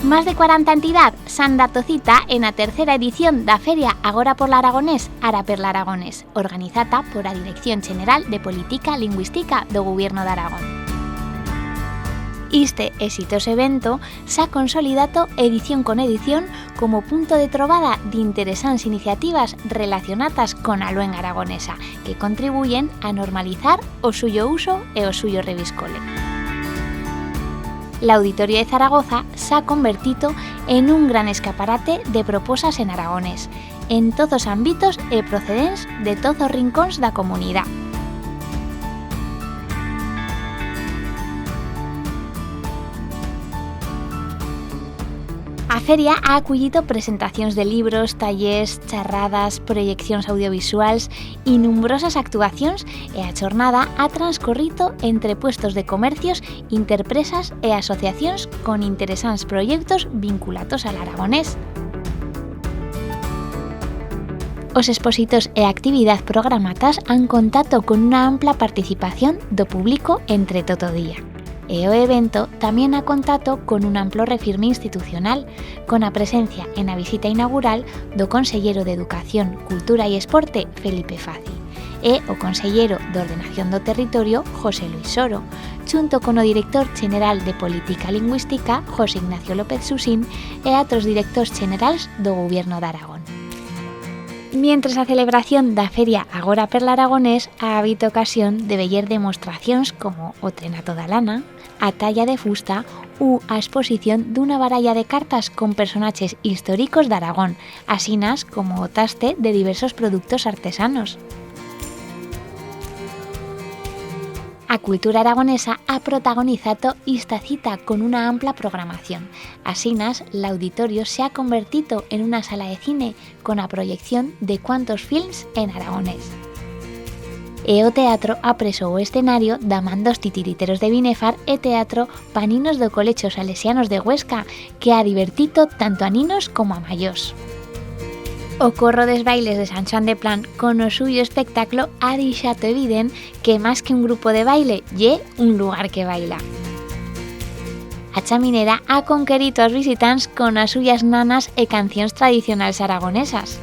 Más de 40 entidades s'han dado cita en la tercera edición da Feria Agora por l'Aragonés, Ara per l'Aragonés, organizada por la Dirección General de Política Lingüística do Gobierno de Aragón. Este exitoso evento s'ha consolidado edición con edición como punto de trobada de interesantes iniciativas relacionadas con a luenga aragonesa que contribuyen a normalizar o suyo uso e o suyo reviscole. La Auditoría de Zaragoza s'ha convertido en un gran escaparate de proposas en aragonés, en todos ámbitos e procedents de todos os rincóns da comunidade. A feria ha acollido presentacións de libros, tallers, charradas, proyeccións audiovisuals e numerosas actuacións e a xornada ha transcorrido entre puestos de comercios, interpresas e asociacións con interesantes proxectos vinculados al aragonés. Os expositos e actividades programadas han contado con unha ampla participación do público entre todo o día. E o evento tamén ha contado con un amplo refirme institucional, con a presencia en a visita inaugural do Consellero de Educación, Cultura e Esporte, Felipe Fazi, e o Consellero de Ordenación do Territorio, José Luis Soro, xunto con o Director Xeneral de Política Lingüística, José Ignacio López Susín, e outros directores xenerales do Gobierno de Aragón. Mientras a celebración da Feria Agora per l'Aragonés ha habido ocasión de veller demostracións como o trenato da lana, a talla de fusta ou a exposición dunha baralla de cartas con personaxes históricos de Aragón, asinas como o taste de diversos produtos artesanos. A cultura aragonesa ha protagonizado esta cita con una amplia programación. Asinas, el auditorio se ha convertido en una sala de cine con la proyección de cuantos films en aragonés. E o teatro apresou o escenario da man dos titiriteros de Binefar e teatro Paninos do Colexio Salesianos de Huesca, que ha divertido tanto a ninos como a mayós. O corro des bailes de San Xoán de Plan con o suyo espectáculo ha deixado evidente que máis que un grupo de baile, lle un lugar que baila. A chaminera ha conquerido aos visitantes con as suyas nanas e cancións tradicionais aragonesas.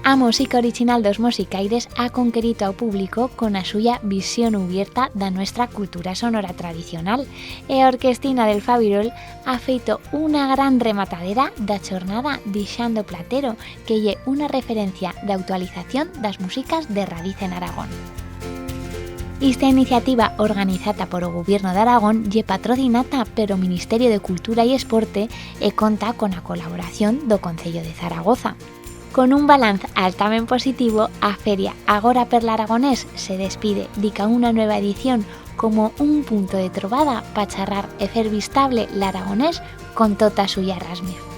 A música original dos musicaires ha conquerido ao público con a suya visión abierta da nuestra cultura sonora tradicional e a Orquestina del Fabirol ha feito unha gran rematadera da xornada deixando Platero, que lle unha referencia de actualización das músicas de raíz en Aragón. Esta iniciativa organizada por o Gobierno de Aragón lle patrocinada pelo Ministerio de Cultura e Esporte e conta con a colaboración do Concello de Zaragoza. Con un balance altamente positivo, a Feria Agora per l'Aragonés se despide dica unha nueva edición como un punto de trobada para charrar e fer vistable l'aragonés con tota a suya rasmia.